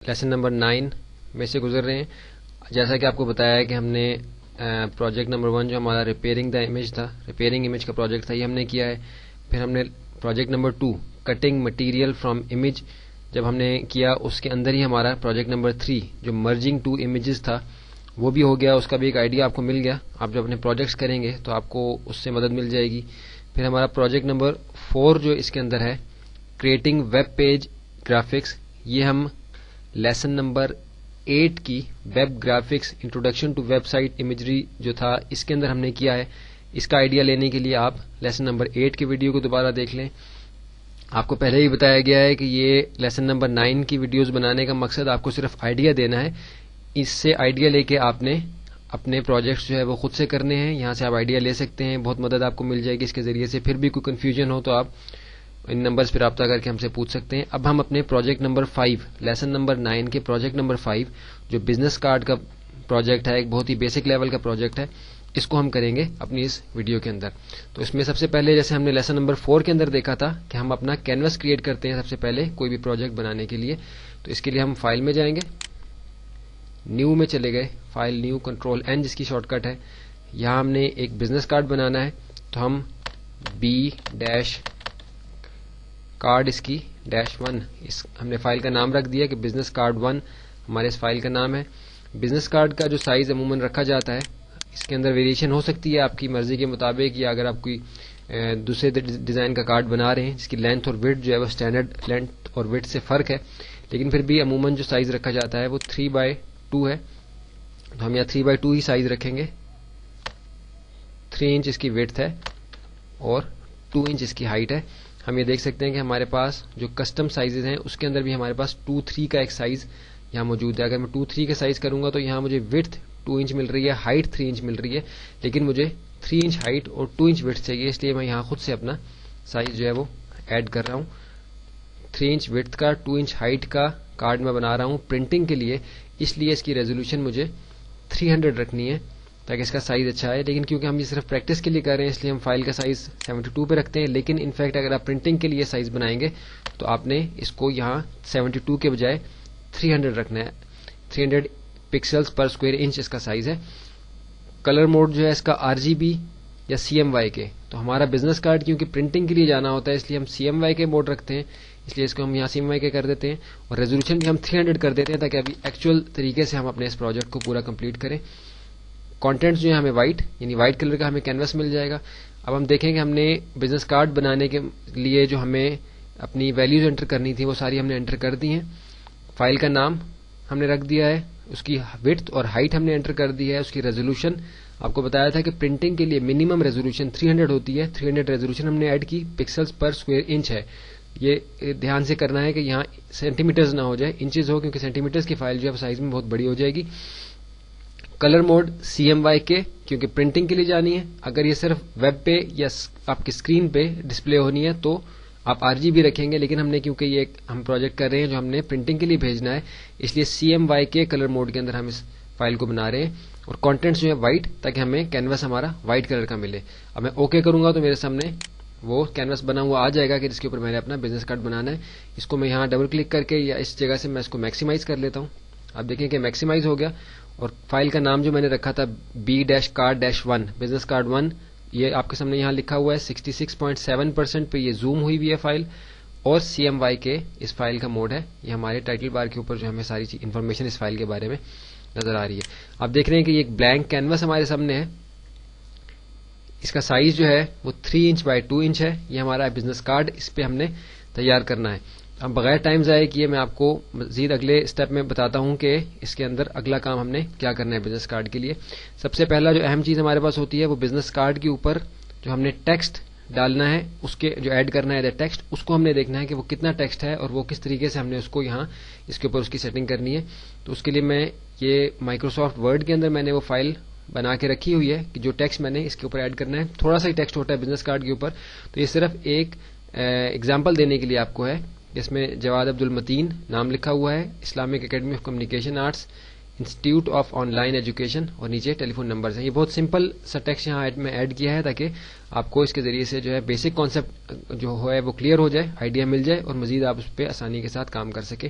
Lesson number 9 میں سے گزر رہے ہیں. جیسا کہ آپ کو بتایا ہے کہ ہم نے پروجیکٹ نمبر 1 جو ہمارا ریپیئرنگ دا امیج تھا، ریپیئرنگ امیج کا پروجیکٹ تھا، یہ ہم نے کیا ہے. پھر ہم نے project number 2 cutting material from image جب ہم نے کیا، اس کے اندر ہی ہمارا پروجیکٹ نمبر 3 جو مرجنگ 2 امیجز تھا وہ بھی ہو گیا. اس کا بھی ایک آئیڈیا آپ کو مل گیا. آپ جب اپنے پروجیکٹس کریں گے تو آپ کو اس سے مدد مل جائے گی. پھر ہمارا پروجیکٹ نمبر 4 جو اس کے اندر ہے کریٹنگ ویب پیج گرافکس، یہ ہم لیسن نمبر 8 کی web graphics introduction to website imagery جو تھا اس کے اندر ہم نے کیا ہے. اس کا آئیڈیا لینے کے لیے آپ لیسن نمبر 8 کی ویڈیو کو دوبارہ دیکھ لیں. آپ کو پہلے ہی بتایا گیا ہے کہ یہ لیسن نمبر 9 کی ویڈیوز بنانے کا مقصد آپ کو صرف آئیڈیا دینا ہے. اس سے آئیڈیا لے کے آپ نے اپنے پروجیکٹس جو ہے وہ خود سے کرنے ہیں. یہاں سے آپ آئیڈیا لے سکتے ہیں، بہت مدد آپ کو مل جائے گی اس کے ذریعے سے. پھر بھی کوئی کنفیوژن ہو تو آپ ان نمبرز پہ رابطہ کر کے ہم سے پوچھ سکتے ہیں. اب ہم اپنے پروجیکٹ نمبر 5 لیسن نمبر 9 کے پروجیکٹ نمبر 5 جو بزنس کارڈ کا پروجیکٹ ہے، ایک بہت ہی بیسک لیول کا پروجیکٹ ہے، اس کو ہم کریں گے اپنی اس ویڈیو کے اندر. تو اس میں سب سے پہلے جیسے ہم نے لیسن نمبر 4 کے اندر دیکھا تھا کہ ہم اپنا کینوس کریٹ کرتے ہیں سب سے پہلے کوئی بھی پروجیکٹ بنانے کے لیے. تو اس کے لیے ہم فائل میں جائیں گے، نیو میں چلے گئے، فائل نیو کنٹرول این جس کی شارٹ کٹ ہے. یہاں ہم نے ایک بزنس کارڈ بنانا ہے تو ہم بی ڈیش کارڈ اس کی -1 ہم نے فائل کا نام رکھ دیا کہ بزنس کارڈ 1 ہمارے اس فائل کا نام ہے. بزنس کارڈ کا جو سائز عموماً رکھا جاتا ہے اس کے اندر ویریشن ہو سکتی ہے آپ کی مرضی کے مطابق، یا اگر آپ کوئی دوسرے ڈیزائن کا کارڈ بنا رہے ہیں جس کی لینتھ اور وڈتھ جو ہے وہ اسٹینڈرڈ لینتھ اور وڈتھ سے فرق ہے، لیکن پھر بھی عموماً جو سائز رکھا جاتا ہے وہ 3/2 ہے. تو ہم یہاں 3/2 ہی سائز رکھیں گے. 3 انچ اس کی وڈتھ ہے اور 2 انچ اس کی ہائٹ ہے. ہم یہ دیکھ سکتے ہیں کہ ہمارے پاس جو کسٹم سائزز ہیں اس کے اندر بھی ہمارے پاس 2/3 کا ایک سائز یہاں موجود ہے. اگر میں 2/3 کا سائز کروں گا تو یہاں مجھے وڈتھ 2 انچ مل رہی ہے، ہائٹ 3 انچ مل رہی ہے، لیکن مجھے 3 انچ ہائٹ اور 2 انچ وڈتھ چاہیے. اس لیے میں یہاں خود سے اپنا سائز جو ہے وہ ایڈ کر رہا ہوں. 3 انچ وڈتھ کا 2 انچ ہائٹ کا کارڈ میں بنا رہا ہوں پرنٹنگ کے لیے، اس لیے اس کی ریزولوشن مجھے 300 رکھنی ہے تاکہ اس کا سائز اچھا ہے. لیکن کیونکہ ہم یہ صرف پریکٹس کے لیے کر رہے ہیں اس لیے ہم فائل کا سائز 72 پہ رکھتے ہیں. لیکن انفیکٹ اگر آپ پرنٹنگ کے لیے سائز بنائیں گے تو آپ نے اس کو یہاں 72 کے بجائے 300 رکھنا ہے. 300 پکسلز پر اسکوائر انچ اس کا سائز ہے. کلر موڈ جو ہے اس کا RGB یا CMYK کے. تو ہمارا بزنس کارڈ کیونکہ پرنٹنگ کے لیے جانا ہوتا ہے اس لیے ہم CMYK موڈ رکھتے ہیں، اس لیے اس کو ہم یہاں CMYK کر دیتے ہیں اور ریزولوشن بھی ہم 300 کر دیتے ہیں تاکہ ابھی ایکچوئل طریقے سے ہم اپنے اس پروجیکٹ کو پورا کمپلیٹ کریں. کانٹینٹس جو ہے ہمیں وائٹ یعنی وائٹ کلر کا ہمیں کینوس مل جائے گا. اب ہم دیکھیں کہ ہم نے بزنس کارڈ بنانے کے لیے جو ہمیں اپنی ویلیوز انٹر کرنی تھی وہ ساری ہم نے انٹر کر دی ہیں. فائل کا نام ہم نے رکھ دیا ہے، اس کی وڈتھ اور ہائٹ ہم نے انٹر کر دی ہے. اس کی ریزولوشن آپ کو بتایا تھا کہ پرنٹنگ کے لیے منیمم ریزولوشن 300 ہوتی ہے. 300 ریزولوشن ہم نے ایڈ کی، پکسلز پر اسکوائر انچ ہے. یہ دھیان سے کرنا ہے کہ یہاں سینٹی میٹرز نہ ہو جائے، انچز ہو، کیونکہ سینٹی میٹرز کی فائل جو ہے سائز میں بہت بڑی ہو جائے گی. کلر موڈ CMYK کیونکہ پرنٹنگ کے لیے جانی ہے. اگر یہ صرف ویب پہ یا آپ کی اسکرین پہ ڈسپلے ہونی ہے تو آپ RGB رکھیں گے، لیکن ہم نے کیونکہ یہ ہم پروجیکٹ کر رہے ہیں جو ہم نے پرنٹنگ کے لیے بھیجنا ہے اس لیے CMYK کلر موڈ کے اندر ہم اس فائل کو بنا رہے ہیں. اور کانٹینٹس جو ہے وائٹ تاکہ ہمیں کینوس ہمارا وائٹ کلر کا ملے. اب میں اوکے کروں گا تو میرے سامنے وہ کینوس بنا ہوا آ جائے گا کہ جس کے اوپر میں نے اپنا بزنس کارڈ بنانا ہے. اس کو میں یہاں ڈبل کلک کر کے یا اس جگہ سے میں اس کو میکسیمائز کر لیتا ہوں. آپ دیکھیں کہ میکسیمائز ہو گیا اور فائل کا نام جو میں نے رکھا تھا B-Card-1 بزنس کارڈ 1 یہ آپ کے سامنے یہاں لکھا ہوا ہے. 66.7% پہ یہ زوم ہوئی ہوئی ہے فائل اور CMYK اس فائل کا موڈ ہے. یہ ہمارے ٹائٹل بار کے اوپر جو ہمیں ساری انفارمیشن اس فائل کے بارے میں نظر آ رہی ہے. آپ دیکھ رہے ہیں کہ یہ ایک بلینک کینوس ہمارے سامنے ہے. اس کا سائز جو ہے وہ 3 انچ بائی 2 انچ ہے. یہ ہمارا بزنس کارڈ اس پہ ہم نے تیار کرنا ہے. اب بغیر ٹائم ضائع کیے میں آپ کو مزید اگلے اسٹیپ میں بتاتا ہوں کہ اس کے اندر اگلا کام ہم نے کیا کرنا ہے بزنس کارڈ کے لیے. سب سے پہلا جو اہم چیز ہمارے پاس ہوتی ہے وہ بزنس کارڈ کے اوپر جو ہم نے ٹیکسٹ ڈالنا ہے اس کے جو ایڈ کرنا ہے ٹیکسٹ اس کو ہم نے دیکھنا ہے کہ وہ کتنا ٹیکسٹ ہے اور وہ کس طریقے سے ہم نے اس کو یہاں اس کے اوپر اس کی سیٹنگ کرنی ہے. تو اس کے لیے میں یہ مائکروسافٹ ورڈ کے اندر میں نے وہ فائل بنا کے رکھی ہوئی ہے کہ جو ٹیکسٹ میں نے اس کے اوپر ایڈ کرنا ہے. تھوڑا سا ہی ٹیکسٹ ہوتا ہے بزنس کارڈ کے اوپر. تو یہ صرف ایک ایگزامپل دینے کے لیے آپ کو ہے. جس میں جواد عبد المتین نام لکھا ہوا ہے، Islamic academy of communication arts, institute of on line education, اور نیچے ٹیلی فون نمبرز ہیں. یہ بہت سمپل سا ٹیکسٹ یہاں میں ایڈ کیا ہے تاکہ آپ کو اس کے ذریعے سے جو ہے بیسک کانسیپٹ جو ہے وہ کلیئر ہو جائے، آئیڈیا مل جائے اور مزید آپ اس پہ آسانی کے ساتھ کام کر سکیں.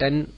10